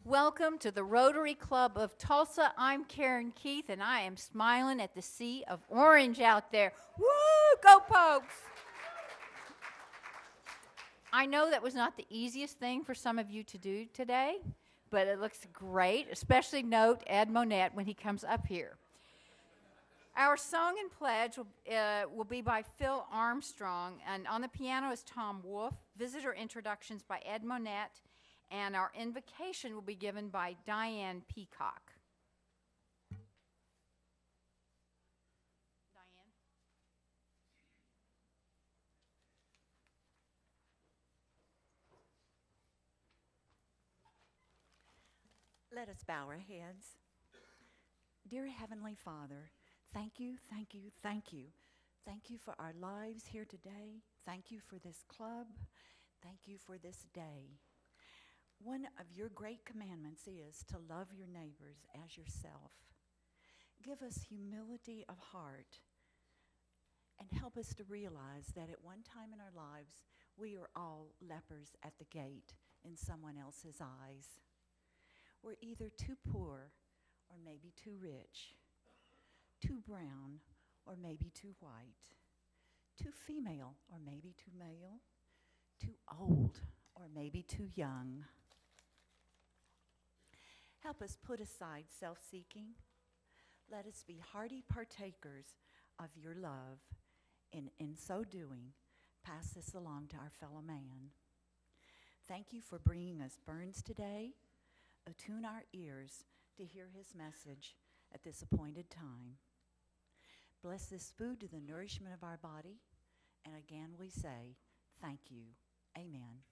Welcome to the Rotary Club of Tulsa. I'm Karen Keith, and I am smiling at the sea of orange out there. Woo! Go Pokes! I know that was not the easiest thing for some of you to do today, but it looks great. Especially note Ed Monette when he comes up here. Our song and pledge will be by Phil Armstrong, and on the piano is Tom Wolfe. Visitor introductions by Ed Monette, and our invocation will be given by Diane Peacock. Diane? Let us bow our heads. Dear Heavenly Father, thank you, thank you, thank you. Thank you for our lives here today. Thank you for this club. Thank you for this day. One of your great commandments is to love your neighbors as yourself. Give us humility of heart and help us to realize that at one time in our lives, we are all lepers at the gate in someone else's eyes. We're either too poor or maybe too rich, too brown or maybe too white, too female or maybe too male, too old or maybe too young. Help us put aside self-seeking. Let us be hearty partakers of your love, and in so doing, pass this along to our fellow man. Thank you for bringing us Burns today. Attune our ears to hear his message at this appointed time. Bless this food to the nourishment of our body, and again we say, thank you. Amen.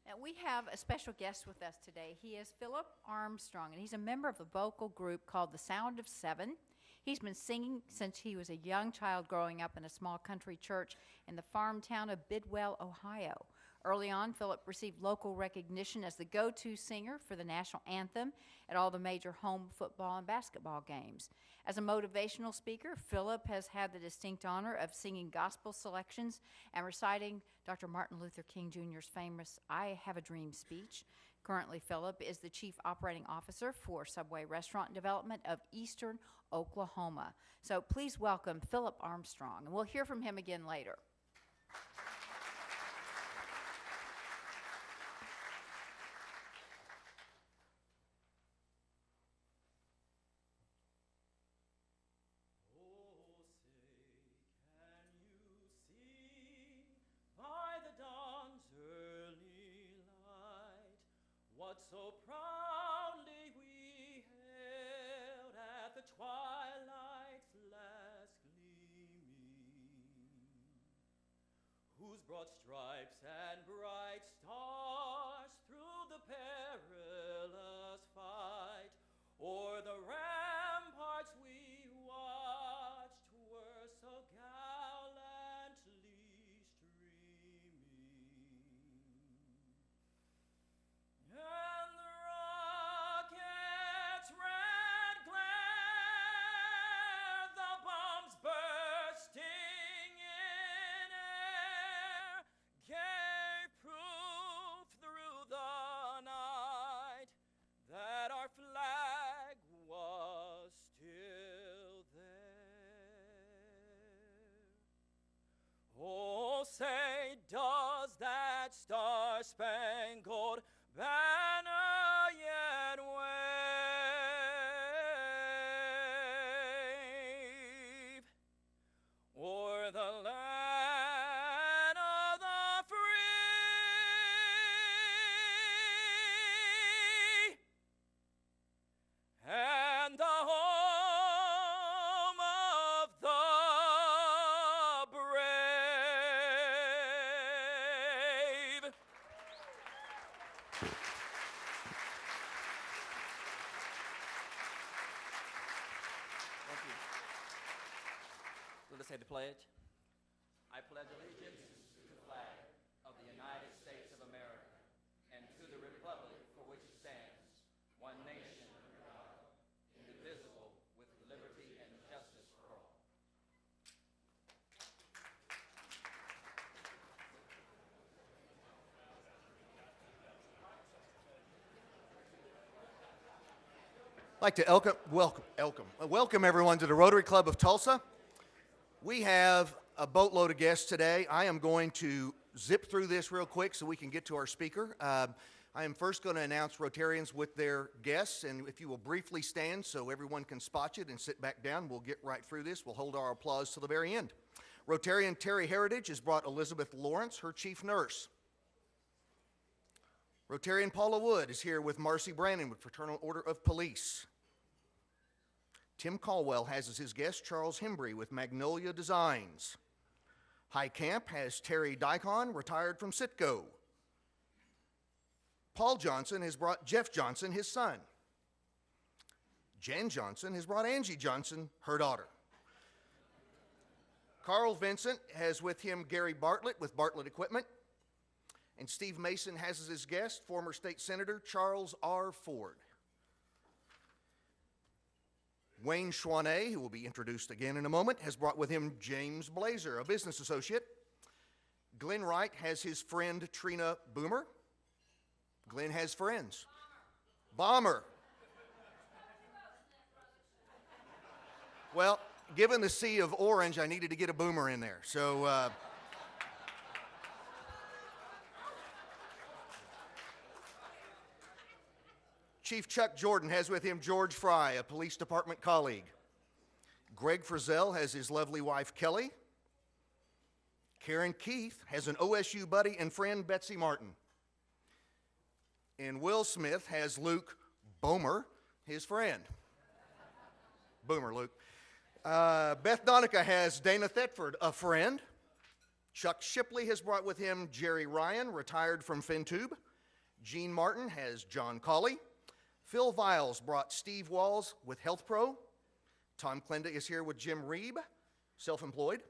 Now, we have a special guest with us today. He is Philip Armstrong, and he's a member of a vocal group called the Sound of Seven. He's been singing since he was a young child growing up in a small country church in the farm town of Bidwell, Ohio. Early on, Philip received local recognition as the go-to singer for the national anthem at all the major home football and basketball games. As a motivational speaker, Philip has had the distinct honor of singing gospel selections and reciting Dr. Martin Luther King Jr.'s famous I Have a Dream speech. Currently, Philip is the Chief Operating Officer for Subway Restaurant Development of Eastern Oklahoma. So please welcome Philip Armstrong, and we'll hear from him again later. What so proudly we hailed at the twilight's last gleaming, whose broad stripes and bright stars through the perilous fight o'er the ramparts we watched were so gallantly streaming. And the rocket's red glare, the bombs bursting in air, gave proof through the night that our flag was still there. Oh, say, does that star-spangled banner yet wave o'er the land of the free and the home of the brave? Thank you. Let us say the pledge. I pledge allegiance to the flag of the United States of America and to the republic for which it stands, one nation, indivisible, with liberty and justice for all. I'd like to welcome everyone to the Rotary Club of Tulsa. We have a boatload of guests today. I am going to zip through this real quick so we can get to our speaker. I am first going to announce Rotarians with their guests, and if you will briefly stand so everyone can spot you and sit back down, we'll get right through this. We'll hold our applause till the very end. Rotarian Terry Heritage has brought Elizabeth Lawrence, her chief nurse. Rotarian Paula Wood is here with Marcy Brandon with Fraternal Order of Police. Tim Caldwell has as his guest Charles Hembry with Magnolia Designs. High Camp has Terry Dykon, retired from Citgo. Paul Johnson has brought Jeff Johnson, his son. Jan Johnson has brought Angie Johnson, her daughter. Carl Vincent has with him Gary Bartlett with Bartlett Equipment. And Steve Mason has as his guest former state senator Charles R. Ford. Wayne Schwanet, who will be introduced again in a moment, has brought with him James Blazer, a business associate. Glenn Wright has his friend Trina Boomer. Glenn has friends. Bomber. Well, given the sea of orange, I needed to get a boomer in there. So, Chief Chuck Jordan has with him George Fry, a police department colleague. Greg Frizzell has his lovely wife, Kelly. Karen Keith has an OSU buddy and friend, Betsy Martin. And Will Smith has Luke Bomer, his friend. Boomer, Luke. Beth Donica has Dana Thetford, a friend. Chuck Shipley has brought with him Jerry Ryan, retired from FinTube. Gene Martin has John Colley. Phil Viles brought Steve Walls with Health Pro. Tom Klenda is here with Jim Reeb, self-employed.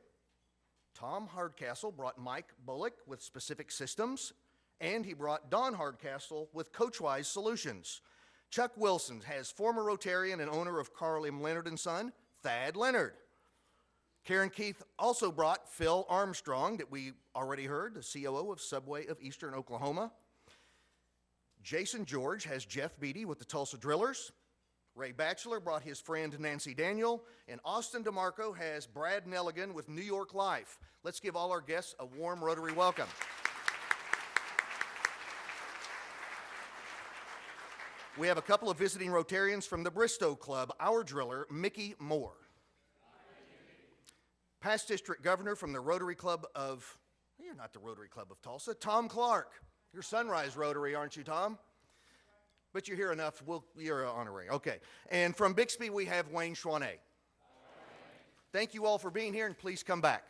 Tom Hardcastle brought Mike Bullock with Specific Systems, and he brought Don Hardcastle with Coachwise Solutions. Chuck Wilson has former Rotarian and owner of Carl M. Leonard & Son, Thad Leonard. Karen Keith also brought Phil Armstrong, that we already heard, the COO of Subway of Eastern Oklahoma. Jason George has Jeff Beatty with the Tulsa Drillers. Ray Batchelor brought his friend Nancy Daniel. And Austin DeMarco has Brad Nelligan with New York Life. Let's give all our guests a warm Rotary welcome. We have a couple of visiting Rotarians from the Bristow Club, our driller, Mickey Moore. Past district governor from the Rotary Club of, you're not the Rotary Club of Tulsa, Tom Clark. You're Sunrise Rotary, aren't you, Tom? But you're here enough. You're honorary. Okay. And from Bixby, we have Wayne Schwanet. Thank you all for being here, and please come back.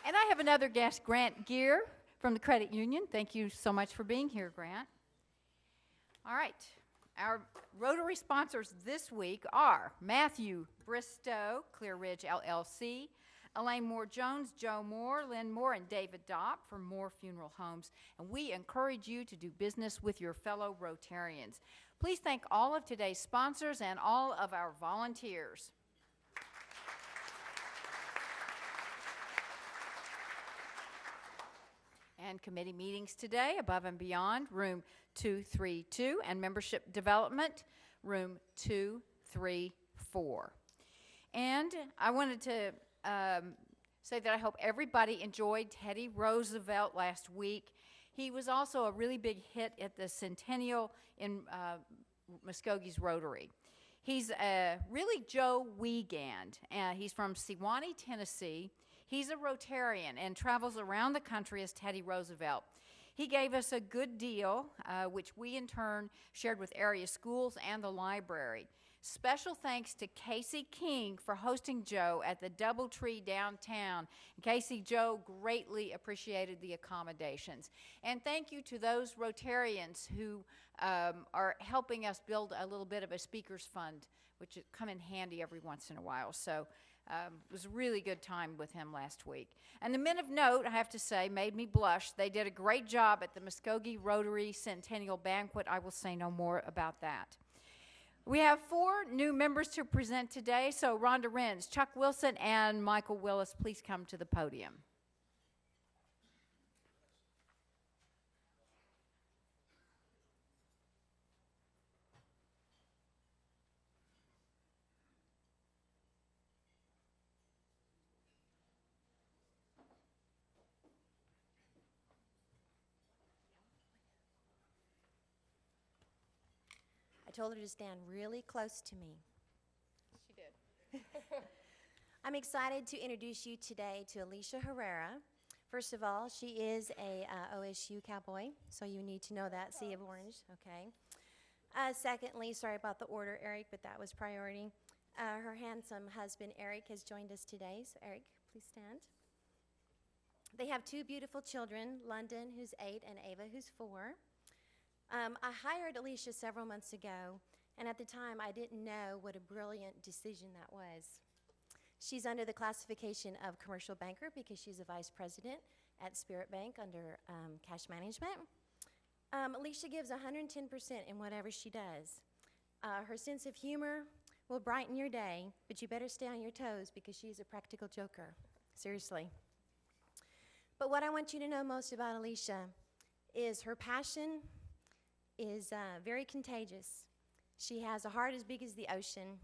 And I have another guest, Grant Gear from the Credit Union. Thank you so much for being here, Grant. All right. Our Rotary sponsors this week are Matthew Bristow, Clear Ridge LLC, Elaine Moore-Jones, Joe Moore, Lynn Moore, and David Dopp from Moore Funeral Homes. And we encourage you to do business with your fellow Rotarians. Please thank all of today's sponsors and all of our volunteers. And committee meetings today, Above and Beyond, room 232, and membership development, room 234. And I wanted to say that I hope everybody enjoyed Teddy Roosevelt last week. He was also a really big hit at the Centennial in Muskogee's Rotary. He's really Joe Wiegand. He's from Sewanee, Tennessee. He's a Rotarian and travels around the country as Teddy Roosevelt. He gave us a good deal, which we in turn shared with area schools and the library. Special thanks to Casey King for hosting Joe at the Doubletree downtown. Casey, Joe greatly appreciated the accommodations. And thank you to those Rotarians who are helping us build a little bit of a speakers fund, which come in handy every once in a while. So it was a really good time with him last week. And the men of note, I have to say, made me blush. They did a great job at the Muskogee Rotary Centennial Banquet. I will say no more about that. We have 4 new members to present today. So Rhonda Renz, Chuck Wilson, and Michael Willis, please come to the podium. told her to stand really close to me. She did. I'm excited to introduce you today to Alicia Herrera. First of all, she is a OSU Cowboy, so you need to know that, Sea of Orange, okay? Secondly, sorry about the order, Eric, but that was priority. Her handsome husband, Eric, has joined us today, so Eric, please stand. They have two beautiful children, London, who's 8, and Ava, who's 4. I hired Alicia several months ago, and at the time, I didn't know what a brilliant decision that was. She's under the classification of commercial banker because she's a vice president at Spirit Bank under cash management. Alicia gives 110% in whatever she does. Her sense of humor will brighten your day, but you better stay on your toes because she's a practical joker. Seriously. But what I want you to know most about Alicia is her passion is very contagious. She has a heart as big as the ocean.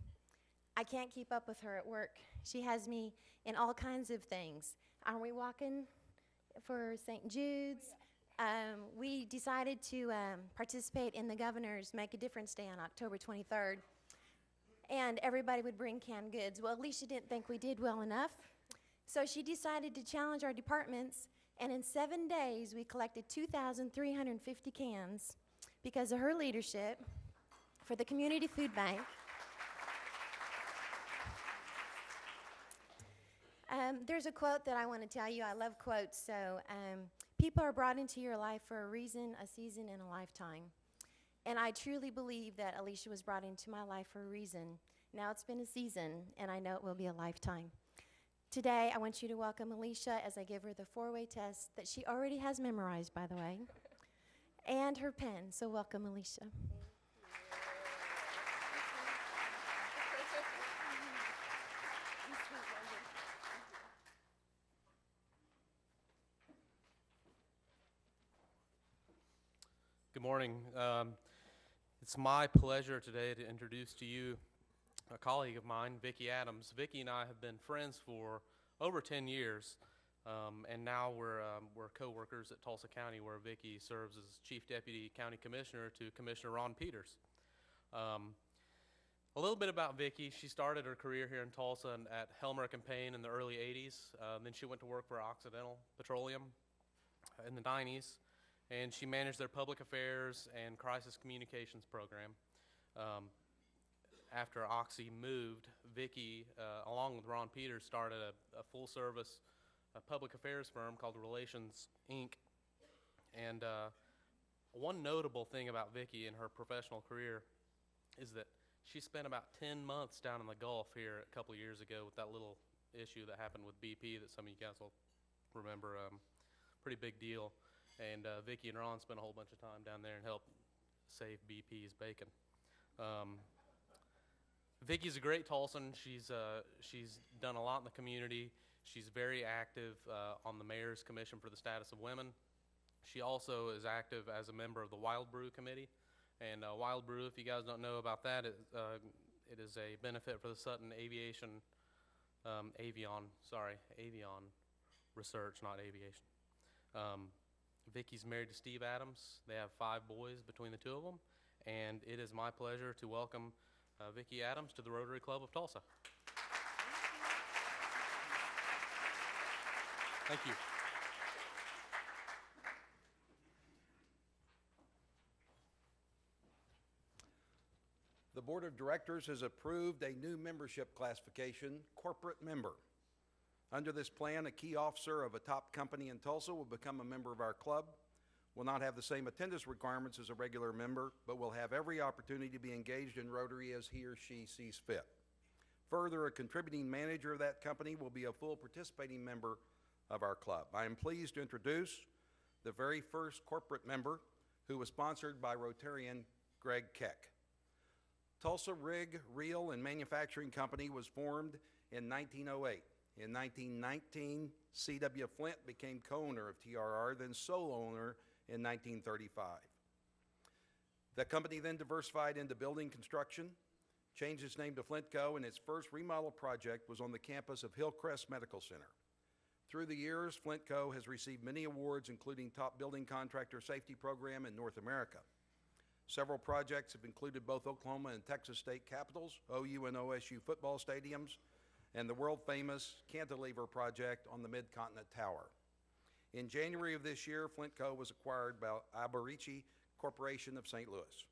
I can't keep up with her at work. She has me in all kinds of things. Are we walking for St. Jude's? We decided to participate in the governor's Make a Difference Day on October 23rd, and everybody would bring canned goods. Well, Alicia didn't think we did well enough, so she decided to challenge our departments, and in 7 days, we collected 2,350 cans because of her leadership for the Community Food Bank. There's a quote that I want to tell you. I love quotes. So people are brought into your life for a reason, a season, and a lifetime. And I truly believe that Alicia was brought into my life for a reason. Now it's been a season, and I know it will be a lifetime. Today, I want you to welcome Alicia as I give her the 4-way test that she already has memorized, by the way, and her pen. So welcome, Alicia. Good morning. It's my pleasure today to introduce to you a colleague of mine, Vicki Adams. Vicki and I have been friends for over 10 years, and now we're co-workers at Tulsa County, where Vicki serves as Chief Deputy County Commissioner to Commissioner Ron Peters. A little bit about Vicki. She started her career here in Tulsa at Helmer & Payne in the early 80s. Then she went to work for Occidental Petroleum in the 90s. And she managed their public affairs and crisis communications program. After Oxy moved, Vicki, along with Ron Peters, started a full-service public affairs firm called Relations, Inc. And one notable thing about Vicki in her professional career is that she spent about 10 months down in the Gulf here a couple of years ago with that little issue that happened with BP that some of you guys will remember. Pretty big deal. And Vicki and Ron spent a whole bunch of time down there and helped save BP's bacon. Vicki's a great Tulsan. She's done a lot in the community. She's very active on the Mayor's Commission for the Status of Women. She also is active as a member of the Wild Brew Committee. And Wild Brew, if you guys don't know about that, it is a benefit for the Sutton Aviation Research, not aviation. Vicki's married to Steve Adams. They have 5 boys between the two of them, and it is my pleasure to welcome Vicki Adams to the Rotary Club of Tulsa. Thank you. The Board of Directors has approved a new membership classification, corporate member. Under this plan, a key officer of a top company in Tulsa will become a member of our club, will not have the same attendance requirements as a regular member, but will have every opportunity to be engaged in Rotary as he or she sees fit. Further, a contributing manager of that company will be a full participating member of our club. I am pleased to introduce the very first corporate member, who was sponsored by Rotarian Greg Keck. Tulsa Rig, Reel, and Manufacturing Company was formed in 1908. In 1919, C.W. Flint became co-owner of TRR, then sole owner in 1935. The company then diversified into building construction, changed its name to Flintco, and its first remodel project was on the campus of Hillcrest Medical Center. Through the years, Flintco has received many awards, including Top Building Contractor Safety Program in North America. Several projects have included both Oklahoma and Texas state capitals, OU and OSU football stadiums, and the world-famous cantilever project on the Mid-Continent Tower. In January of this year, Flint Co. was acquired by Alberici Corporation of St. Louis.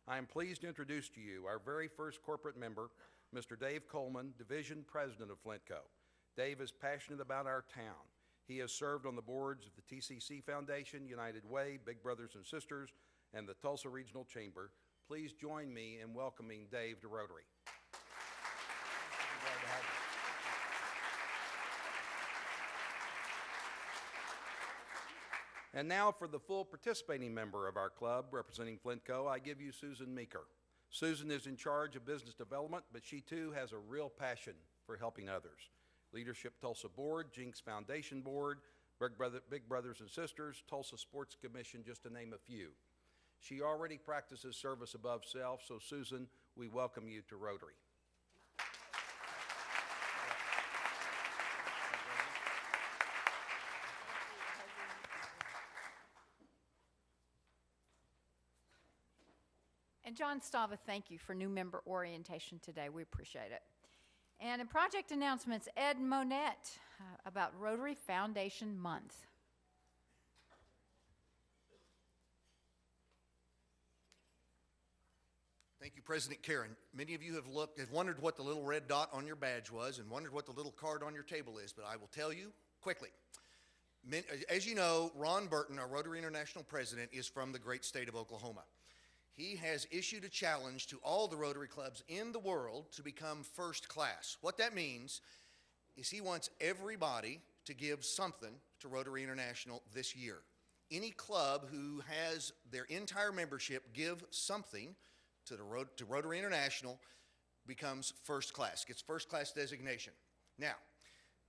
I am pleased to introduce to you our very first corporate member, Mr. Dave Coleman, Division President of Flint Co. Dave is passionate about our town. He has served on the boards of the TCC Foundation, United Way, Big Brothers and Sisters, and the Tulsa Regional Chamber. Please join me in welcoming Dave to Rotary. Glad to have you. And now for the full participating member of our club representing Flint Co., I give you Susan Meeker. Susan is in charge of business development, but she too has a real passion for helping others. Leadership Tulsa Board, Jinx Foundation Board, Big Brothers and Sisters, Tulsa Sports Commission, just to name a few. She already practices service above self, so Susan, we welcome you to Rotary. And John Stava, thank you for new member orientation today. We appreciate it. And in project announcements, Ed Monette about Rotary Foundation Month. Thank you, President Karen. Many of you have wondered what the little red dot on your badge was and wondered what the little card on your table is, but I will tell you quickly. As you know, Ron Burton, our Rotary International President, is from the great state of Oklahoma. He has issued a challenge to all the Rotary clubs in the world to become first class. What that means is he wants everybody to give something to Rotary International this year. Any club who has their entire membership give something to Rotary International becomes first class, gets first class designation. Now,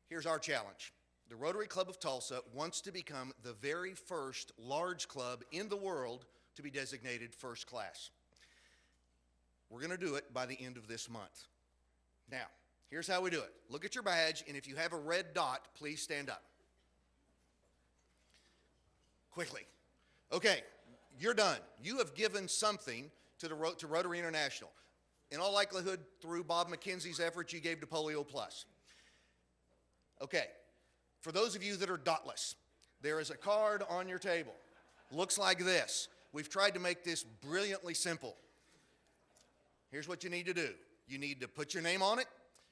here's our challenge. The Rotary Club of Tulsa wants to become the very first large club in the world to be designated first class. We're going to do it by the end of this month. Now, here's how we do it. Look at your badge, and if you have a red dot, please stand up. Quickly. Okay, you're done. You have given something to Rotary International. In all likelihood, through Bob McKenzie's efforts, you gave to Polio Plus. Okay, for those of you that are dotless, there is a card on your table. Looks like this. We've tried to make this brilliantly simple. Here's what you need to do. You need to put your name on it.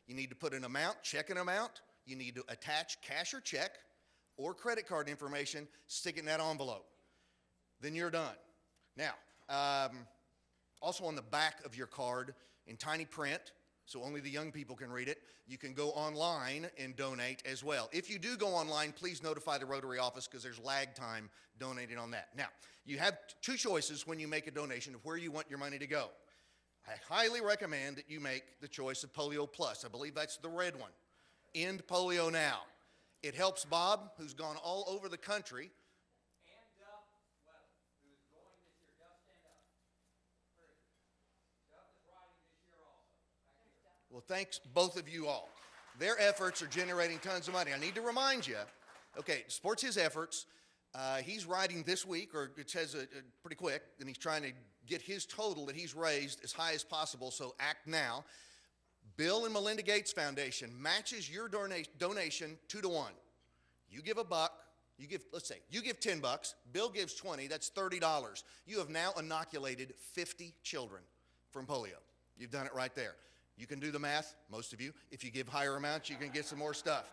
You need to put an amount, check an amount. You need to attach cash or check or credit card information, stick it in that envelope. Then you're done. Now, also on the back of your card in tiny print, so only the young people can read it, you can go online and donate as well. If you do go online, please notify the Rotary office because there's lag time donating on that. Now, you have two choices when you make a donation of where you want your money to go. I highly recommend that you make the choice of Polio Plus. I believe that's the red one. End polio now. It helps Bob, who's gone all over the country. And Duff, who is going this year. Duff, stand up. Where is he? Duff is riding this year also. Back here. Well, thanks, both of you all. Their efforts are generating tons of money. I need to remind you, okay, supports his efforts. He's riding this week, or it says pretty quick, and he's trying to get his total that he's raised as high as possible, so act now. Bill and Melinda Gates Foundation matches your donation 2-to-1. You give $1, let's say, you give $10, Bill gives $20, that's $30. You have now inoculated 50 children from polio. You've done it right there. You can do the math, most of you. If you give higher amounts, you can get some more stuff.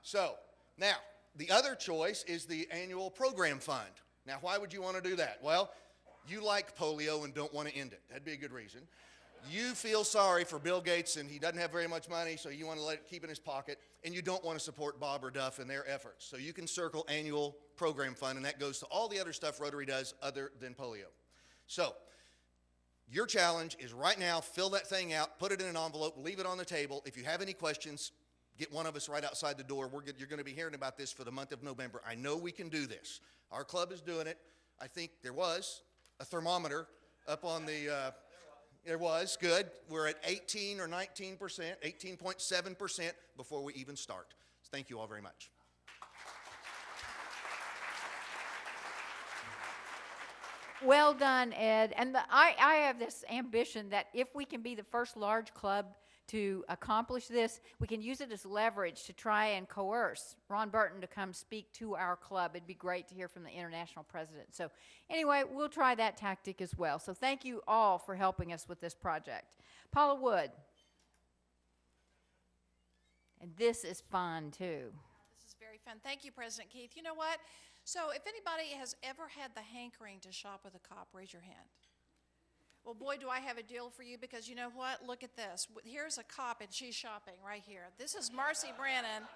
So, now, the other choice is the annual program fund. Now, why would you want to do that? Well, you like polio and don't want to end it. That'd be a good reason. You feel sorry for Bill Gates and he doesn't have very much money, so you want to let it keep in his pocket, and you don't want to support Bob or Duff and their efforts. So you can circle annual program fund, and that goes to all the other stuff Rotary does other than polio. So your challenge is right now, fill that thing out, put it in an envelope, leave it on the table. If you have any questions, get one of us right outside the door. You're going to be hearing about this for the month of November. I know we can do this. Our club is doing it. I think there was a thermometer up on the, there was, good. We're at 18 or 19%, 18.7% before we even start. So thank you all very much. Well done, Ed. And I have this ambition that if we can be the first large club to accomplish this, we can use it as leverage to try and coerce Ron Burton to come speak to our club. It'd be great to hear from the international president. So anyway, we'll try that tactic as well. So thank you all for helping us with this project. Paula Wood. And this is fun, too. This is very fun. Thank you, President Keith. You know what? So if anybody has ever had the hankering to shop with a cop, raise your hand. Well, boy, do I have a deal for you, because you know what? Look at this. Here's a cop, and she's shopping right here. This is Marcy Brannon.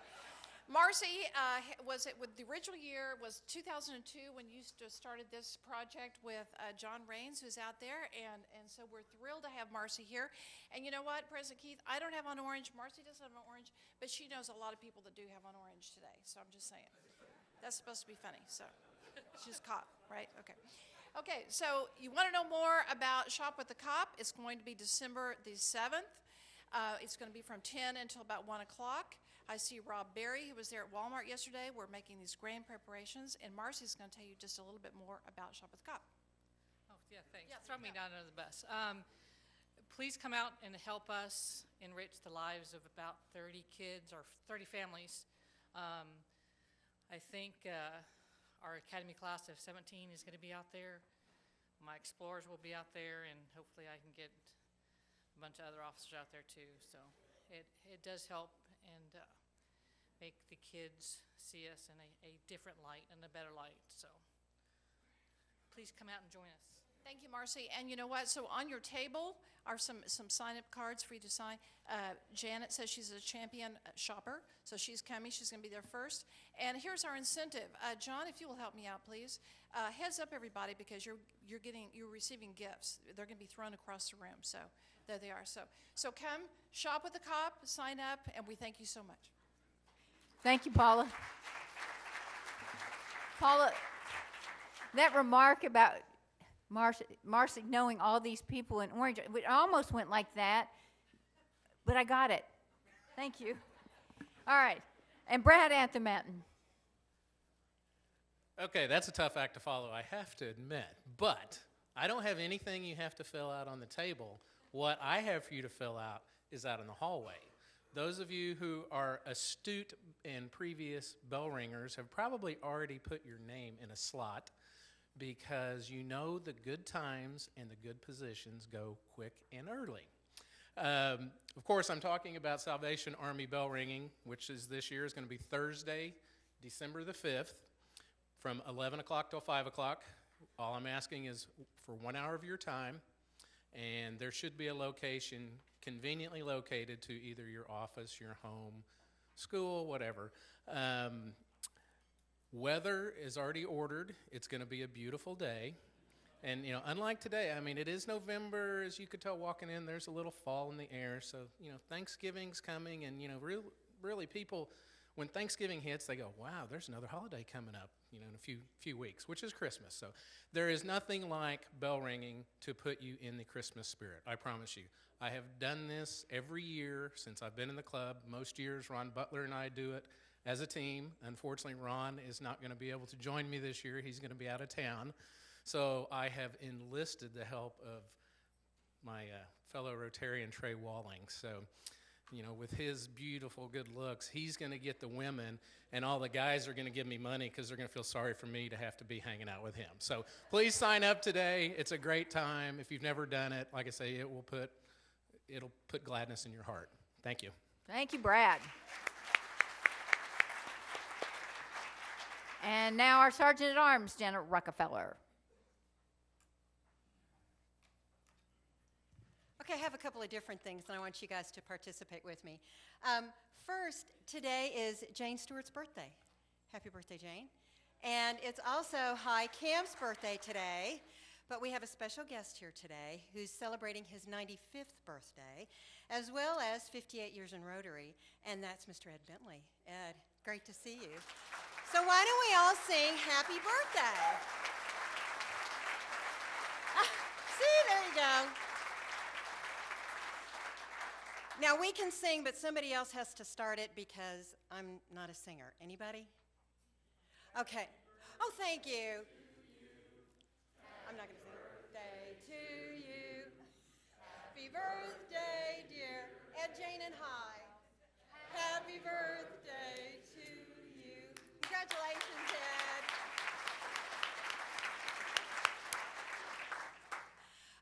Marcy was it with the original year was 2002 when you started this project with John Raines, who's out there, and so we're thrilled to have Marcy here. And you know what, President Keith, I don't have on orange. Marcy doesn't have on orange, but she knows a lot of people that do have on orange today. So I'm just saying, that's supposed to be funny. So she's caught, right? Okay. Okay. So you want to know more about Shop with the Cop? It's going to be December the 7th. It's going to be from 10 until about 1 o'clock. I see Rob Berry, who was there at Walmart yesterday. We're making these grand preparations, and Marcy's going to tell you just a little bit more about Shop with the Cop. Oh, yeah, thanks. Throw me down under the bus. Please come out and help us enrich the lives of about 30 kids or 30 families. I think our Academy class of 17 is going to be out there. My Explorers will be out there, and hopefully I can get a bunch of other officers out there too. So it does help and make the kids see us in a different light and a better light. So please come out and join us. Thank you, Marcy. And you know what? So on your table are some sign-up cards for you to sign. Janet says she's a champion shopper, so she's coming. She's going to be there first. And here's our incentive. John, if you will help me out, please. Heads up, everybody, because you're receiving gifts. They're going to be thrown across the room. So there they are. So come, shop with the cop, sign up, and we thank you so much. Thank you, Paula. Paula, that remark about Marcy knowing all these people in orange, it almost went like that, but I got it. Thank you. All right. And Brad Anthematten. Okay, that's a tough act to follow, I have to admit. But I don't have anything you have to fill out on the table. What I have for you to fill out is out in the hallway. Those of you who are astute and previous bell ringers have probably already put your name in a slot, because you know the good times and the good positions go quick and early. Of course, I'm talking about Salvation Army bell ringing, which is this year is going to be Thursday, December the 5th, from 11 o'clock till 5 o'clock. All I'm asking is for 1 hour of your time, and there should be a location conveniently located to either your office, your home, school, whatever. Weather is already ordered. It's going to be a beautiful day. And, unlike today, I mean, it is November. As you could tell walking in, there's a little fall in the air. So, Thanksgiving's coming. And, really people, when Thanksgiving hits, they go, wow, there's another holiday coming up, in a few weeks, which is Christmas. So there is nothing like bell ringing to put you in the Christmas spirit. I promise you. I have done this every year since I've been in the club. Most years, Ron Butler and I do it as a team. Unfortunately, Ron is not going to be able to join me this year. He's going to be out of town. So I have enlisted the help of my fellow Rotarian, Trey Walling. So, with his beautiful good looks, he's going to get the women, and all the guys are going to give me money because they're going to feel sorry for me to have to be hanging out with him. So please sign up today. It's a great time. If you've never done it, like I say, it'll put gladness in your heart. Thank you. Thank you, Brad. And now our Sergeant at Arms, Janet Rockefeller. Okay, I have a couple of different things, and I want you guys to participate with me. First, today is Jane Stewart's birthday. Happy birthday, Jane. And it's also Hi Cam's birthday today, but we have a special guest here today who's celebrating his 95th birthday, as well as 58 years in Rotary, and that's Mr. Ed Bentley. Ed, great to see you. So why don't we all sing happy birthday? See, there you go. Now we can sing, but somebody else has to start it because I'm not a singer. Anybody? Okay. Oh, thank you. I'm not going to sing. Birthday to you. Happy birthday, dear Ed, Jane, and Hi. Happy birthday to you. Congratulations, Ed.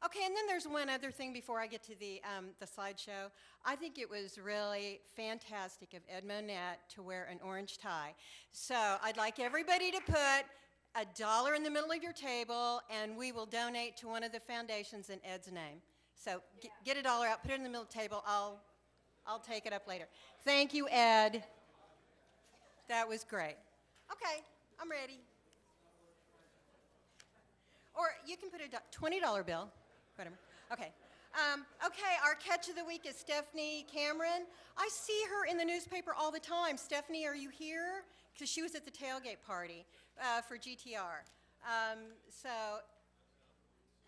Okay, and then there's one other thing before I get to the slideshow. I think it was really fantastic of Ed Monette to wear an orange tie. So I'd like everybody to put $1 in the middle of your table, and we will donate to one of the foundations in Ed's name. So get $1 out, put it in the middle of the table. I'll take it up later. Thank you, Ed. That was great. Okay, I'm ready. Or you can put a $20 bill, whatever. Okay. Okay, our catch of the week is Stephanie Cameron. I see her in the newspaper all the time. Stephanie, are you here? Because she was at the tailgate party for GTR.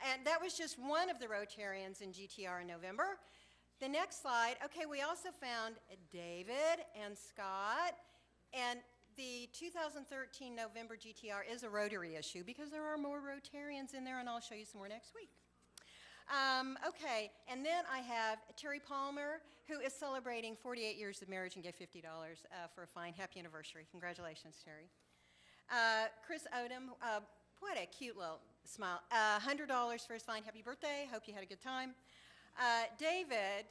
And that was just one of the Rotarians in GTR in November. The next slide, okay, we also found David and Scott, and the 2013 November GTR is a Rotary issue because there are more Rotarians in there, and I'll show you some more next week. Okay, and then I have Terry Palmer, who is celebrating 48 years of marriage and gave $50 for a fine. Happy anniversary. Congratulations, Terry. Chris Odom, what a cute little smile. $100 for his fine. Happy birthday. Hope you had a good time. David,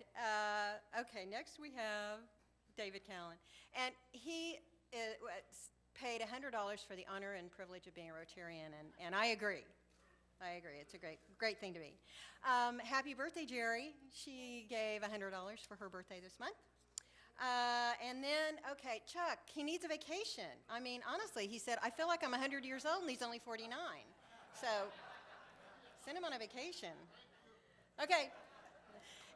okay, next we have David Callan. And he paid $100 for the honor and privilege of being a Rotarian, and I agree. I agree. It's a great thing to be. Happy birthday, Jerry. She gave $100 for her birthday this month. And then, okay, Chuck, he needs a vacation. I mean, honestly, he said, I feel like I'm 100 years old and he's only 49. So send him on a vacation. Okay.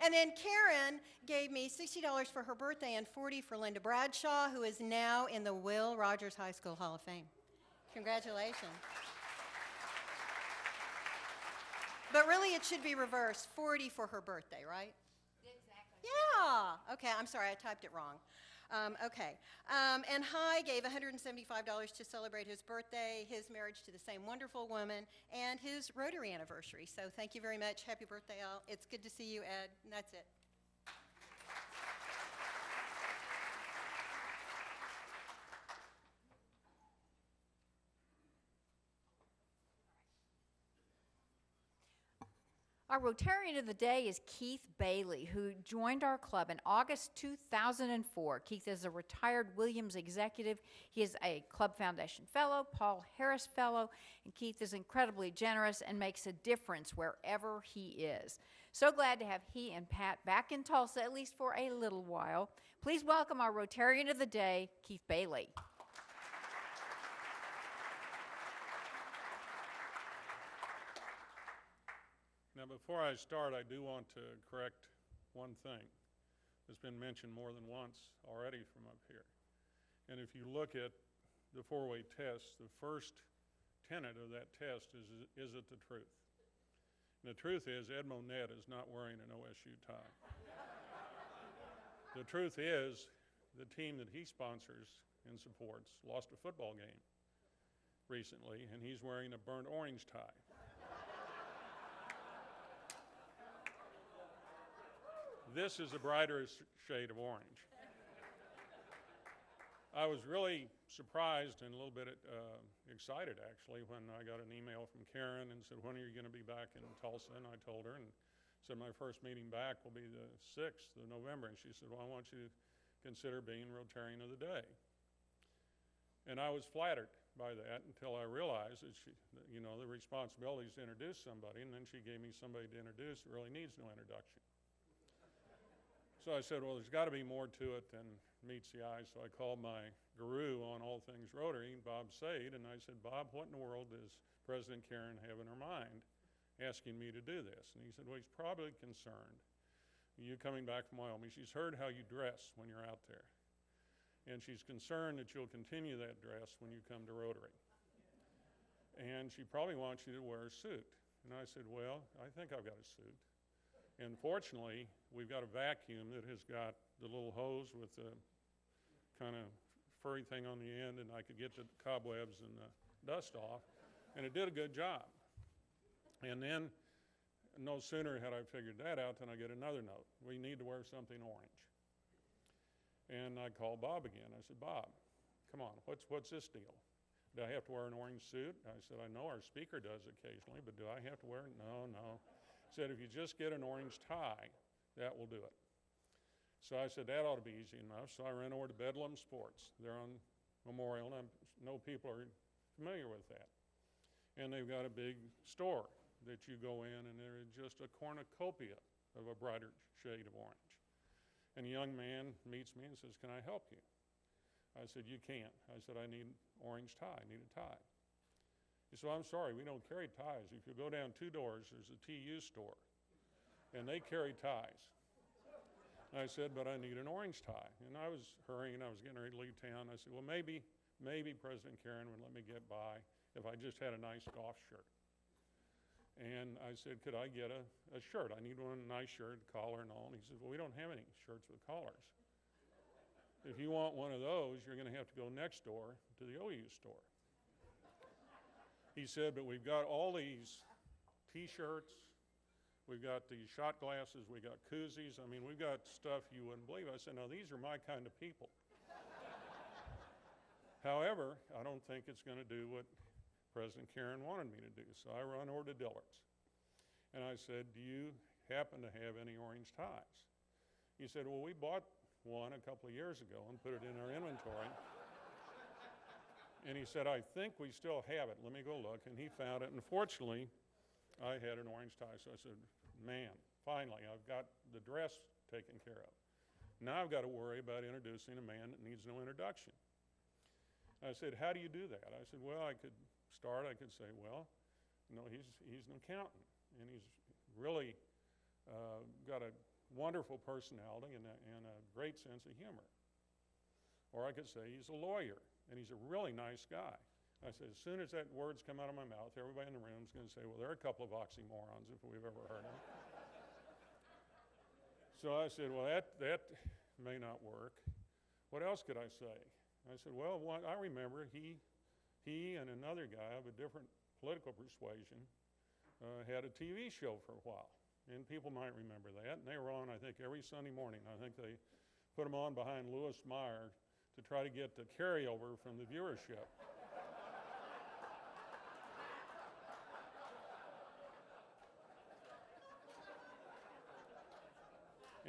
And then Karen gave me $60 for her birthday and $40 for Linda Bradshaw, who is now in the Will Rogers High School Hall of Fame. Congratulations. But really, it should be reversed, 40 for her birthday, right? Exactly. Yeah. Okay, I'm sorry, I typed it wrong. Okay. And Hi gave $175 to celebrate his birthday, his marriage to the same wonderful woman, and his Rotary anniversary. So thank you very much. Happy birthday, all. It's good to see you, Ed. And that's it. Our Rotarian of the Day is Keith Bailey, who joined our club in August 2004. Keith is a retired Williams executive. He is a Club Foundation Fellow, Paul Harris Fellow, and Keith is incredibly generous and makes a difference wherever he is. So glad to have he and Pat back in Tulsa, at least for a little while. Please welcome our Rotarian of the Day, Keith Bailey. Now, before I start, I do want to correct one thing that's been mentioned more than once already from up here. And if you look at the four-way test, the first tenet of that test is it the truth? And the truth is Ed Monette is not wearing an OSU tie. The truth is the team that he sponsors and supports lost a football game recently, and he's wearing a burnt orange tie. This is a brighter shade of orange. I was really surprised and a little bit excited, actually, when I got an email from Karen and said, when are you going to be back in Tulsa? And I told her and said, my first meeting back will be the 6th of November. And she said, well, I want you to consider being Rotarian of the Day. And I was flattered by that until I realized that the responsibility is to introduce somebody, and then she gave me somebody to introduce that really needs no introduction. So I said, well, there's got to be more to it than meets the eye. So I called my guru on all things Rotary, Bob Sade, and I said, Bob, what in the world does President Karen have in her mind asking me to do this? And he said, well, he's probably concerned. You coming back from Wyoming, she's heard how you dress when you're out there. And she's concerned that you'll continue that dress when you come to Rotary. And she probably wants you to wear a suit. And I said, well, I think I've got a suit. And fortunately, we've got a vacuum that has got the little hose with the kind of furry thing on the end, and I could get the cobwebs and the dust off, and it did a good job. And then, no sooner had I figured that out than I get another note. We need to wear something orange. And I called Bob again. I said, Bob, come on, what's this deal? Do I have to wear an orange suit? I said, I know our speaker does occasionally, but do I have to wear it? No. He said, if you just get an orange tie, that will do it. So I said, that ought to be easy enough. So I ran over to Bedlam Sports. They're on Memorial, and I know people are familiar with that. And they've got a big store that you go in, and there is just a cornucopia of a brighter shade of orange. And a young man meets me and says, can I help you? I said, you can't. I said, I need orange tie. I need a tie. He said, I'm sorry, we don't carry ties. If you go down 2 doors, there's a TU store, and they carry ties. And I said, but I need an orange tie. And I was hurrying, I was getting ready to leave town. I said, well, maybe President Karen would let me get by if I just had a nice golf shirt. And I said, could I get a shirt? I need one, a nice shirt, collar and all. And he said, well, we don't have any shirts with collars. If you want one of those, you're going to have to go next door to the OU store. He said, but we've got all these T-shirts, we've got these shot glasses, we got koozies. I mean, we've got stuff you wouldn't believe. I said, now these are my kind of people. However, I don't think it's going to do what President Karen wanted me to do. So I run over to Dillard's. And I said, do you happen to have any orange ties? He said, well, we bought one a couple of years ago and put it in our inventory. And he said, I think we still have it. Let me go look. And he found it. And fortunately, I had an orange tie. So I said, man, finally, I've got the dress taken care of. Now I've got to worry about introducing a man that needs no introduction. I said, how do you do that? I said, well, I could say, well, no, he's an accountant, and he's really got a wonderful personality and a great sense of humor. Or I could say he's a lawyer, and he's a really nice guy. I said, as soon as that word's come out of my mouth, everybody in the room is going to say, well, there are a couple of oxymorons if we've ever heard them. So I said, well, that may not work. What else could I say? I said, well, I remember he and another guy of a different political persuasion had a TV show for a while. And people might remember that. And they were on, I think, every Sunday morning. I think they put them on behind Lewis Meyer to try to get the carryover from the viewership.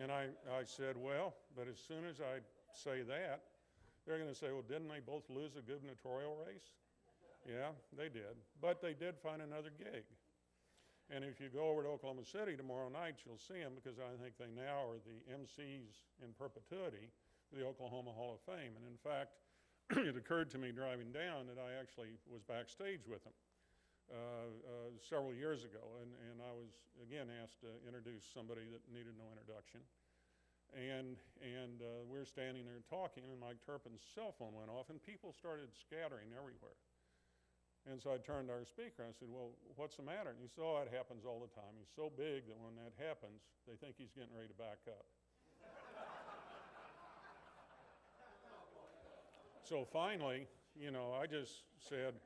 And I said, well, but as soon as I say that, they're going to say, well, didn't they both lose a gubernatorial race? Yeah, they did. But they did find another gig. And if you go over to Oklahoma City tomorrow night, you'll see them, because I think they now are the MCs in perpetuity for the Oklahoma Hall of Fame. And in fact, it occurred to me driving down that I actually was backstage with them several years ago. And I was, again, asked to introduce somebody that needed no introduction. And we were standing there talking, and Mike Turpin's cell phone went off, and people started scattering everywhere. And so I turned to our speaker, and I said, well, what's the matter? And he said, oh, it happens all the time. He's so big that when that happens, they think he's getting ready to back up. So finally, I just said,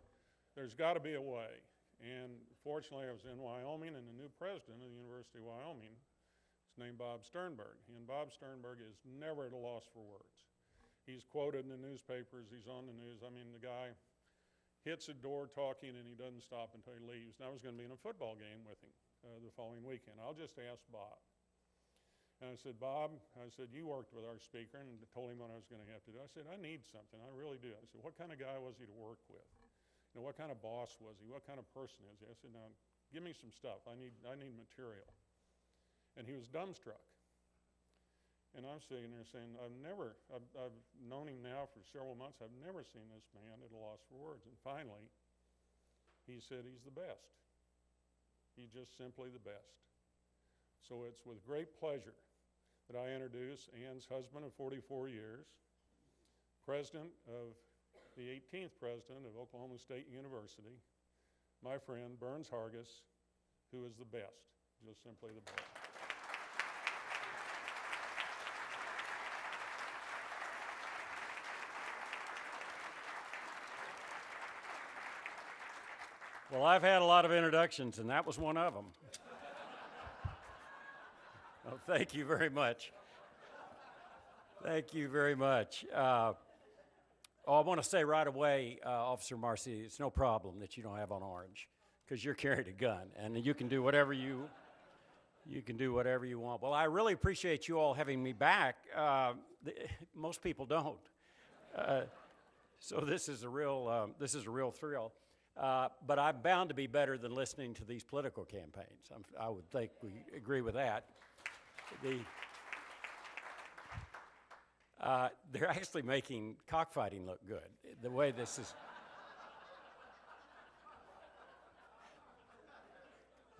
there's got to be a way. And fortunately, I was in Wyoming, and the new president of the University of Wyoming is named Bob Sternberg. And Bob Sternberg is never at a loss for words. He's quoted in the newspapers. He's on the news. I mean, the guy hits a door talking, and he doesn't stop until he leaves. And I was going to be in a football game with him the following weekend. I'll just ask Bob. And I said, Bob, you worked with our speaker, and told him what I was going to have to do. I said, I need something. I really do. I said, what kind of guy was he to work with? What kind of boss was he? What kind of person is he? I said, now, give me some stuff. I need material. And he was dumbstruck. And I'm sitting there saying, I've known him now for several months. I've never seen this man at a loss for words. And finally, he said he's the best. He's just simply the best. So it's with great pleasure that I introduce Ann's husband of 44 years, president of the 18th president of Oklahoma State University, my friend Burns Hargis, who is the best, just simply the best. Well, I've had a lot of introductions, and that was one of them. Oh, thank you very much. Thank you very much. I want to say right away, Officer Marcy, it's no problem that you don't have on orange, because you're carrying a gun, and you can do whatever you want. Well, I really appreciate you all having me back. Most people don't, so this is a real thrill. But I'm bound to be better than listening to these political campaigns. I would think we agree with that. They're actually making cockfighting look good. The way this is.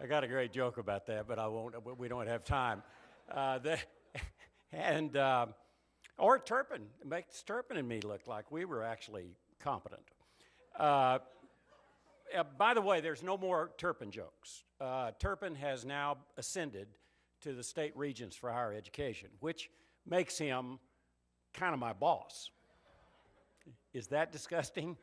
I got a great joke about that, but I won't. We don't have time. Or Turpin. It makes Turpin and me look like we were actually competent. By the way, there's no more Turpin jokes. Turpin has now ascended to the state regents for higher education, which makes him kind of my boss. Is that disgusting?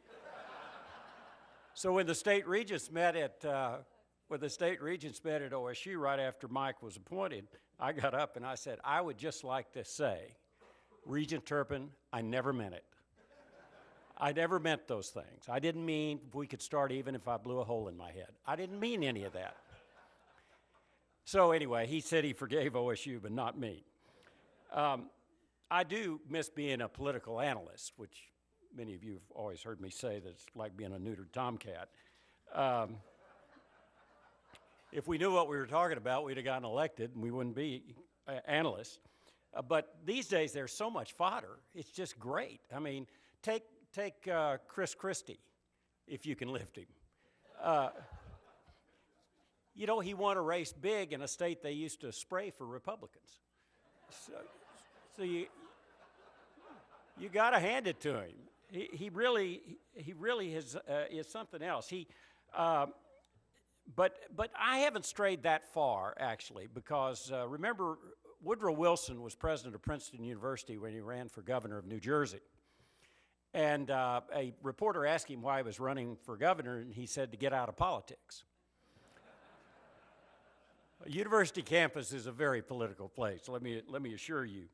So when the state regents met at OSU right after Mike was appointed, I got up and I said, I would just like to say, Regent Turpin, I never meant it. I never meant those things. I didn't mean we could start even if I blew a hole in my head. I didn't mean any of that. So anyway, he said he forgave OSU, but not me. I do miss being a political analyst, which many of you have always heard me say that it's like being a neutered tomcat. If we knew what we were talking about, we'd have gotten elected and we wouldn't be analysts. But these days, there's so much fodder. It's just great. I mean, take Chris Christie, if you can lift him. He won a race big in a state they used to spray for Republicans. So you got to hand it to him. He really is something else. But I haven't strayed that far, actually, because remember, Woodrow Wilson was president of Princeton University when he ran for governor of New Jersey. And a reporter asked him why he was running for governor, and he said to get out of politics. A university campus is a very political place, let me assure you.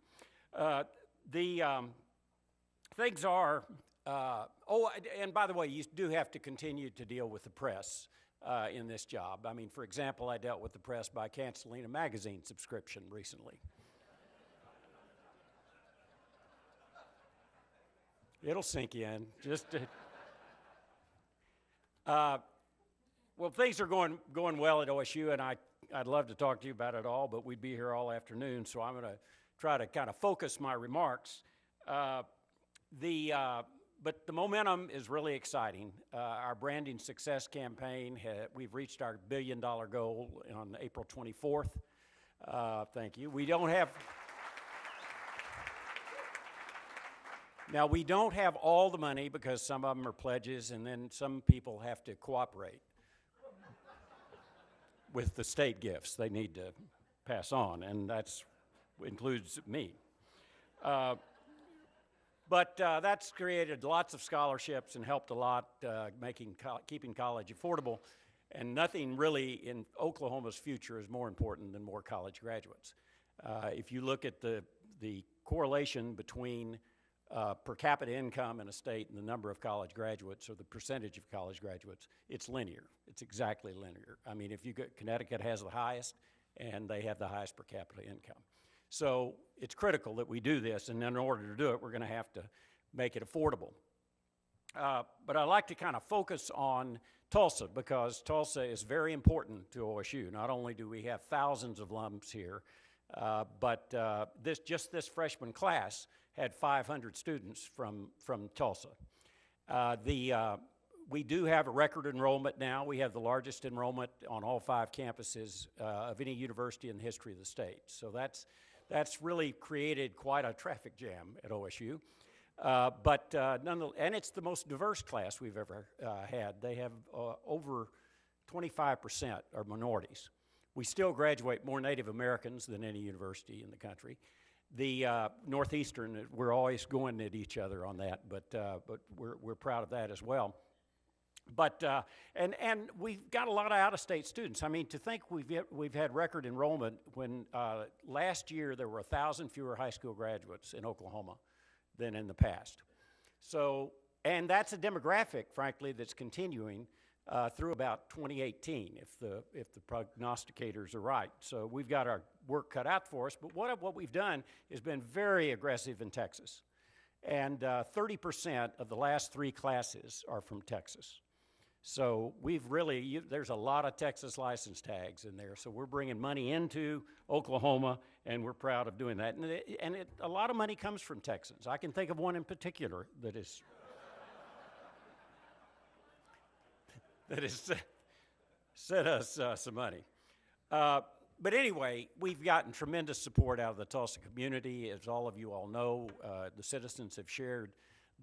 Things are, and by the way, you do have to continue to deal with the press in this job. I mean, for example, I dealt with the press by canceling a magazine subscription recently. It'll sink in. Well, things are going well at OSU, and I'd love to talk to you about it all, but we'd be here all afternoon, so I'm going to try to kind of focus my remarks. But the momentum is really exciting. Our branding success campaign, we've reached our $1 billion goal on April 24th. Thank you. We don't have all the money because some of them are pledges, and then some people have to cooperate with the state gifts they need to pass on, and that includes me. But that's created lots of scholarships and helped a lot, keeping college affordable. And nothing really in Oklahoma's future is more important than more college graduates. If you look at the correlation between per capita income in a state and the number of college graduates or the percentage of college graduates, it's linear. It's exactly linear. I mean, Connecticut has the highest, and they have the highest per capita income. So it's critical that we do this, and in order to do it, we're going to have to make it affordable. But I'd like to kind of focus on Tulsa, because Tulsa is very important to OSU. Not only do we have thousands of alums here, but this freshman class had 500 students from Tulsa. We do have a record enrollment now. We have the largest enrollment on all 5 campuses of any university in the history of the state. So that's really created quite a traffic jam at OSU. And it's the most diverse class we've ever had. They have over 25% are minorities. We still graduate more Native Americans than any university in the country. The Northeastern, we're always going at each other on that, but we're proud of that as well. And we've got a lot of out-of-state students. I mean, to think we've had record enrollment when last year there were 1,000 fewer high school graduates in Oklahoma than in the past. So, and that's a demographic, frankly, that's continuing through about 2018, if the prognosticators are right. So we've got our work cut out for us. But what we've done has been very aggressive in Texas, and 30% of the last 3 classes are from Texas. So we've really, there's a lot of Texas license tags in there. So we're bringing money into Oklahoma, and we're proud of doing that. And a lot of money comes from Texans. I can think of one in particular that is sent us some money. But anyway, we've gotten tremendous support out of the Tulsa community. As all of you all know, the citizens have shared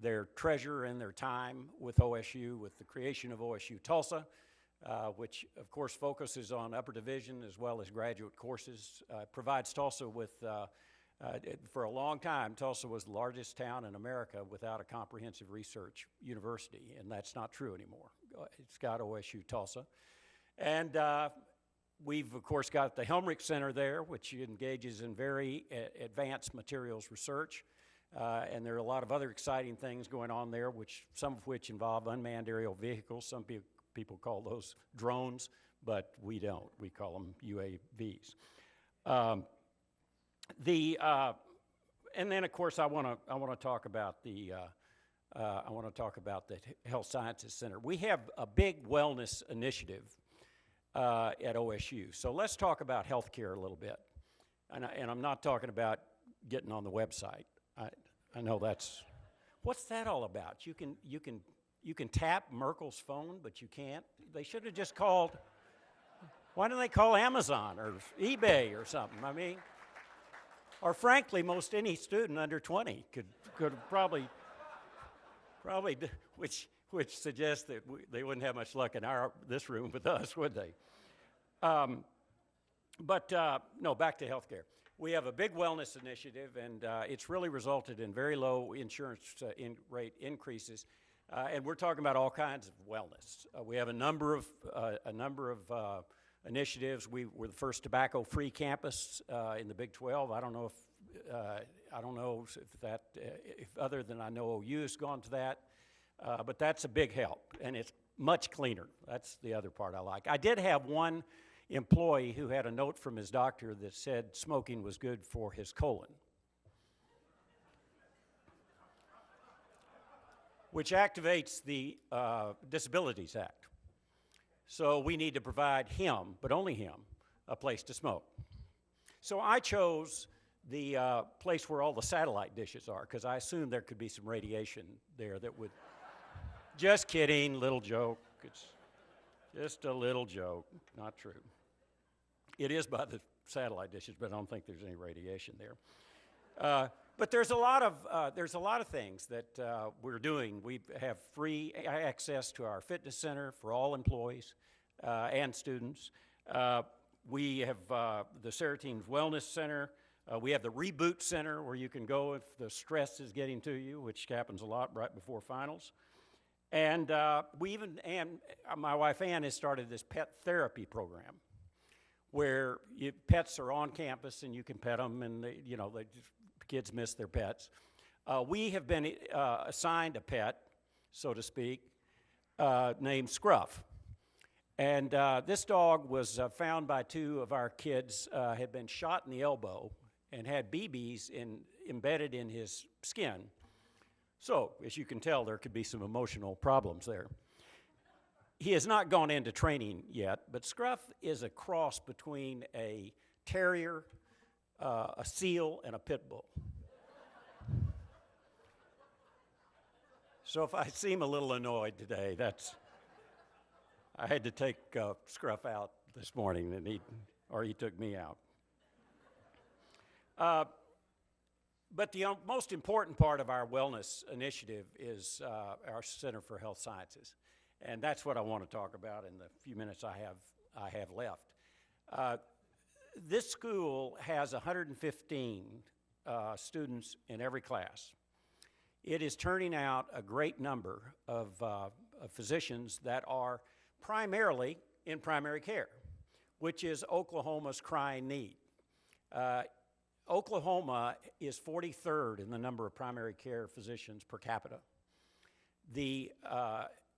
their treasure and their time with OSU, with the creation of OSU Tulsa, which of course focuses on upper division as well as graduate courses. Provides Tulsa with, for a long time, Tulsa was the largest town in America without a comprehensive research university, and that's not true anymore. It's got OSU Tulsa. And we've, of course, got the Helmrich Center there, which engages in very advanced materials research. And there are a lot of other exciting things going on there, some of which involve unmanned aerial vehicles. Some people call those drones, but we don't. We call them UAVs. And then, of course, I want to talk about the Health Sciences Center. We have a big wellness initiative at OSU. So let's talk about healthcare a little bit. And I'm not talking about getting on the website. I know that's, what's that all about? You can tap Merkel's phone, but you can't. They should have just called. Why don't they call Amazon or eBay or something? I mean, or frankly, most any student under 20 could probably, which suggests that they wouldn't have much luck in this room with us, would they? No, back to healthcare. We have a big wellness initiative, and it's really resulted in very low insurance rate increases. And we're talking about all kinds of wellness. We have a number of initiatives. We were the first tobacco-free campus in the Big 12. I don't know if other than I know OU has gone to that, but that's a big help, and it's much cleaner. That's the other part I like. I did have one employee who had a note from his doctor that said smoking was good for his colon, which activates the Disabilities Act. So we need to provide him, but only him, a place to smoke. So I chose the place where all the satellite dishes are, because I assumed there could be some radiation there that would, just kidding, little joke. It's just a little joke, not true. It is by the satellite dishes, but I don't think there's any radiation there. But there's a lot of things that we're doing. We have free access to our fitness center for all employees and students. We have the Sarah Teams Wellness Center. We have the Reboot Center where you can go if the stress is getting to you, which happens a lot right before finals. And my wife Ann has started this pet therapy program where pets are on campus and you can pet them, and kids miss their pets. We have been assigned a pet, so to speak, named Scruff. And this dog was found by 2 of our kids, had been shot in the elbow and had BBs embedded in his skin. So, as you can tell, there could be some emotional problems there. He has not gone into training yet, but Scruff is a cross between a terrier, a seal, and a pit bull. So if I seem a little annoyed today, I had to take Scruff out this morning, and he took me out. But the most important part of our wellness initiative is our Center for Health Sciences, and that's what I want to talk about in the few minutes I have left. This school has 115 students in every class. It is turning out a great number of of physicians that are primarily in primary care, which is Oklahoma's crying need. Oklahoma is 43rd in the number of primary care physicians per capita.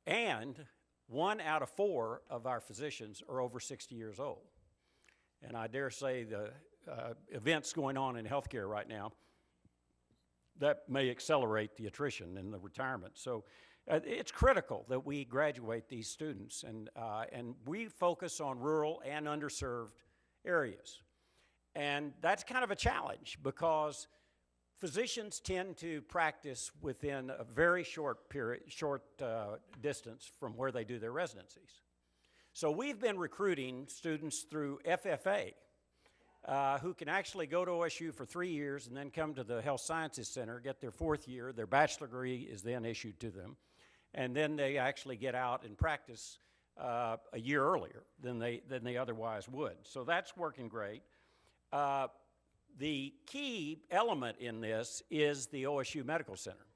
And 1 out of 4 of our physicians are over 60 years old. And I dare say the events going on in healthcare right now, that may accelerate the attrition and the retirement. So it's critical that we graduate these students, and we focus on rural and underserved areas. And that's kind of a challenge because physicians tend to practice within a very short distance from where they do their residencies. So we've been recruiting students through FFA who can actually go to OSU for 3 years and then come to the Health Sciences Center, get their 4th year. Their bachelor degree is then issued to them. And then they actually get out and practice a year earlier than they otherwise would. So that's working great. The key element in this is the OSU Medical Center.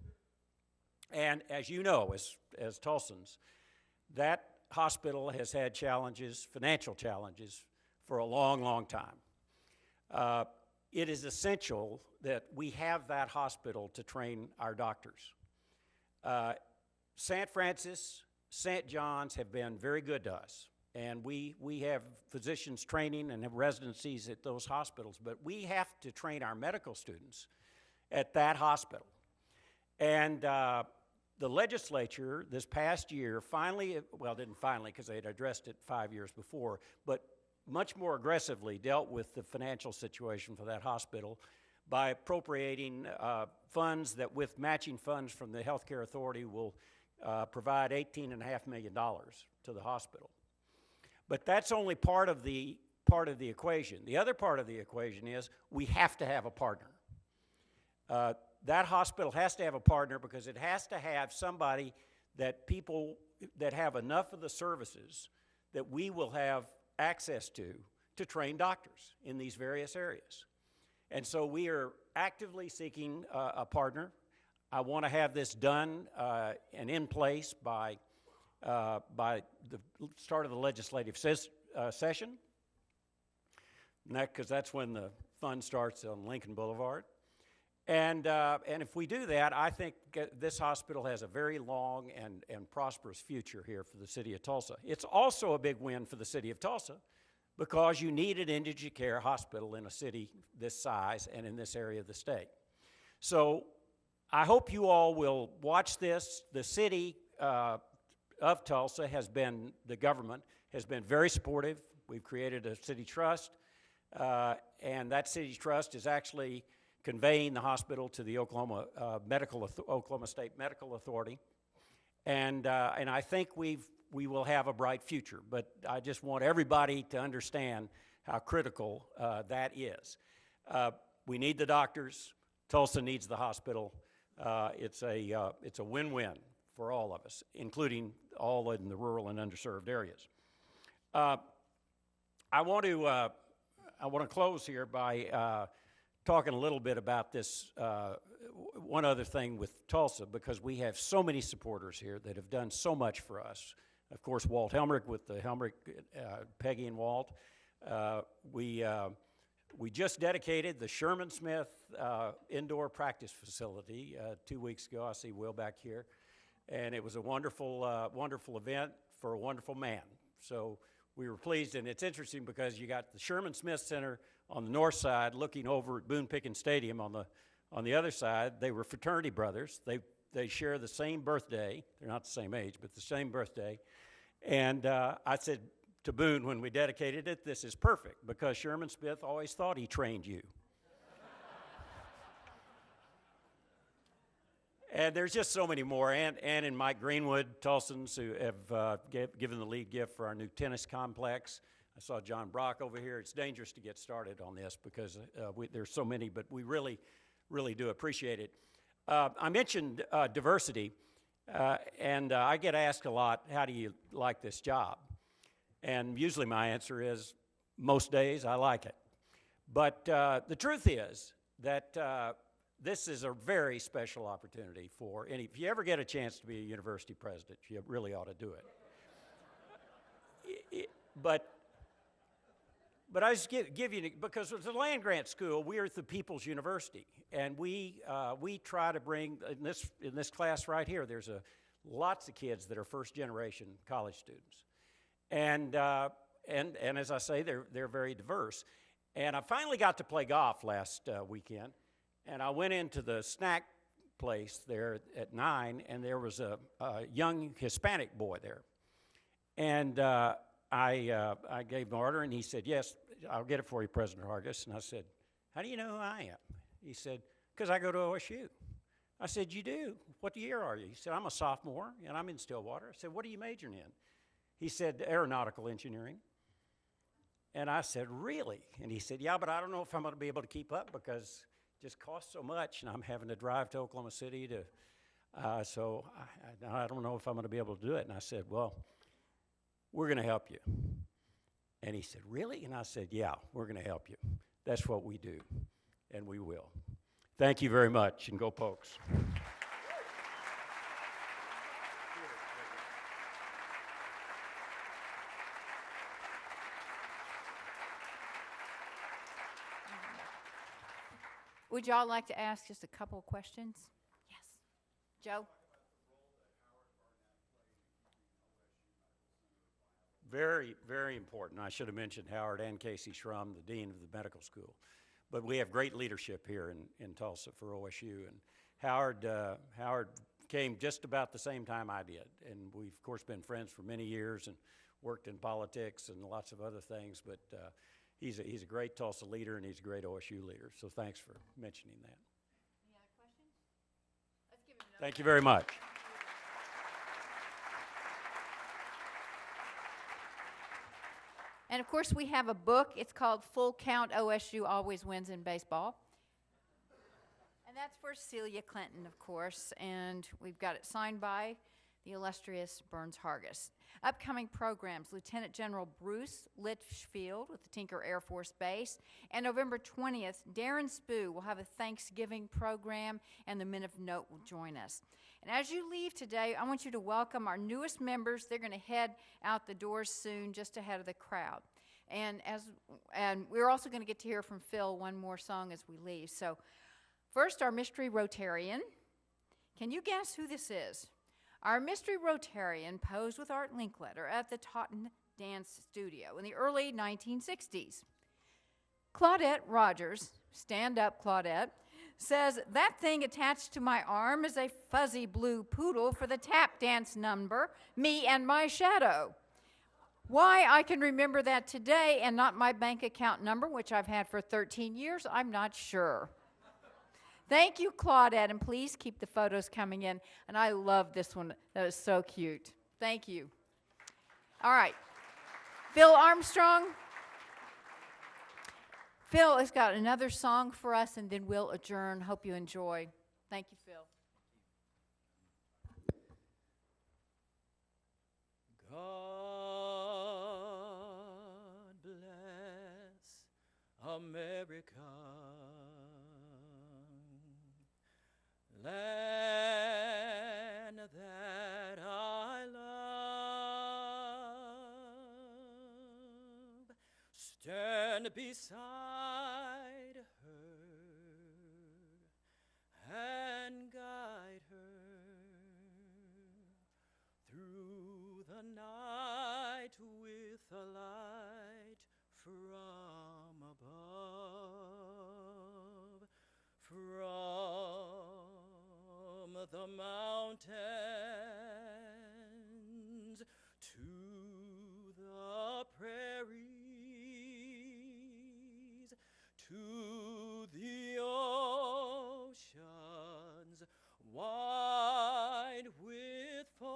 And as you know, as Tulsans, that hospital has had challenges, financial challenges, for a long, long time. It is essential that we have that hospital to train our doctors. St. Francis, St. John's have been very good to us. And we have physicians training and have residencies at those hospitals, but we have to train our medical students at that hospital. And the legislature this past year finally, well, didn't finally because they had addressed it 5 years before, but much more aggressively dealt with the financial situation for that hospital by appropriating funds that, with matching funds from the Healthcare Authority, will provide $18.5 million to the hospital. But that's only part of the equation. The other part of the equation is we have to have a partner. That hospital has to have a partner because it has to have somebody that people that have enough of the services that we will have access to train doctors in these various areas. And so we are actively seeking a partner. I want to have this done and in place by the start of the legislative session, because that's when the fun starts on Lincoln Boulevard. And if we do that, I think this hospital has a very long and prosperous future here for the city of Tulsa. It's also a big win for the city of Tulsa because you need an indigent care hospital in a city this size and in this area of the state. So I hope you all will watch this. The city of Tulsa the government has been very supportive. We've created a city trust, and that city trust is actually conveying the hospital to the Oklahoma State Medical Authority, and I think we will have a bright future. But I just want everybody to understand how critical that is. We need the doctors. Tulsa needs the hospital. It's a win-win for all of us, including all in the rural and underserved areas. I want to close here by talking a little bit about this one other thing with Tulsa, because we have so many supporters here that have done so much for us. Of course, Walt Helmrich with the Helmrich, Peggy and Walt. We just dedicated the Sherman Smith indoor practice facility 2 weeks ago. I see Will back here. And it was a wonderful, wonderful event for a wonderful man. So we were pleased, and it's interesting because you got the Sherman Smith Center on the north side looking over at Boone Pickens Stadium on the other side. They were fraternity brothers. They share the same birthday. They're not the same age, but the same birthday. And I said to Boone when we dedicated it, this is perfect because Sherman Smith always thought he trained you. And there's just so many more. Ann and Mike Greenwood, Tulsans, who have given the lead gift for our new tennis complex. I saw John Brock over here. It's dangerous to get started on this because there's so many, but we really, really do appreciate it. I mentioned diversity, and I get asked a lot, how do you like this job? And usually my answer is, most days I like it. But the truth is that this is a very special opportunity for any, if you ever get a chance to be a university president, you really ought to do it. But I just give you, because it's a land-grant school, we are the People's University, and we try to bring, in this class right here, there's lots of kids that are first-generation college students. And as I say, they're very diverse. And I finally got to play golf last weekend, and I went into the snack place there at 9, and there was a young Hispanic boy there. And I gave him an order, and he said, yes, I'll get it for you, President Hargis. And I said, how do you know who I am? He said, because I go to OSU. I said, you do? What year are you? He said, I'm a sophomore, and I'm in Stillwater. I said, what are you majoring in? He said, aeronautical engineering. And I said, really? And he said, yeah, but I don't know if I'm going to be able to keep up because it just costs so much, and I'm having to drive to Oklahoma City to, so I don't know if I'm going to be able to do it. And I said, well, we're going to help you. And he said, really? And I said, yeah, we're going to help you. That's what we do, and we will. Thank you very much, and go Pokes. Would y'all like to ask just a couple of questions? Yes. Joe? Very, very important. I should have mentioned Howard and Casey Schrum, the dean of the medical school. But we have great leadership here in Tulsa for OSU. And Howard came just about the same time I did. And we've, of course, been friends for many years and worked in politics and lots of other things. But he's a great Tulsa leader, and he's a great OSU leader. So thanks for mentioning that. Any other questions? Let's give it another Thank you very much. And of course, we have a book. It's called Full Count OSU Always Wins in Baseball. And that's for Celia Clinton, of course. And we've got it signed by the illustrious Burns Hargis. Upcoming programs, Lieutenant General Bruce Litchfield with the Tinker Air Force Base. And November 20th, Darren Spoo will have a Thanksgiving program, and the Men of Note will join us. And as you leave today, I want you to welcome our newest members. They're going to head out the doors soon, just ahead of the crowd. And we're also going to get to hear from Phil one more song as we leave. So first, our mystery Rotarian. Can you guess who this is? Our mystery Rotarian posed with Art Linkletter at the Totten Dance Studio in the early 1960s. Claudette Rogers, stand up Claudette, says, that thing attached to my arm is a fuzzy blue poodle for the tap dance number, Me and My Shadow. Why I can remember that today and not my bank account number, which I've had for 13 years, I'm not sure. Thank you, Claudette, and please keep the photos coming in. And I love this one. That is so cute. Thank you. All right. Phil Armstrong. Phil has got another song for us, and then we'll adjourn. Hope you enjoy. Thank you, Phil. God bless America, land that I love. Stand beside her and guide her through the night with a light from above, from the mountains to the prairies, to the oceans wide with foam.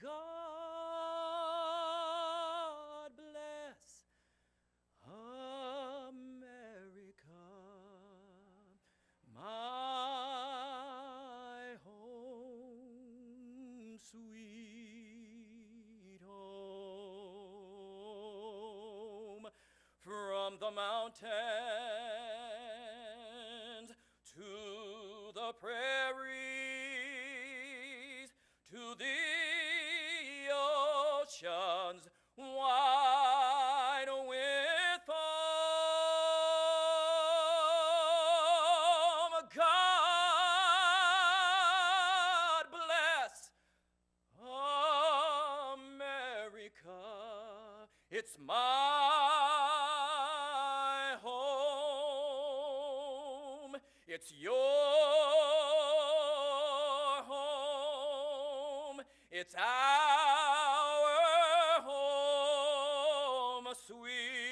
God bless America, my home, sweet home. From the mountains, to the prairies, to the oceans wide with foam. God bless America. It's my home. It's your home. It's our home, sweet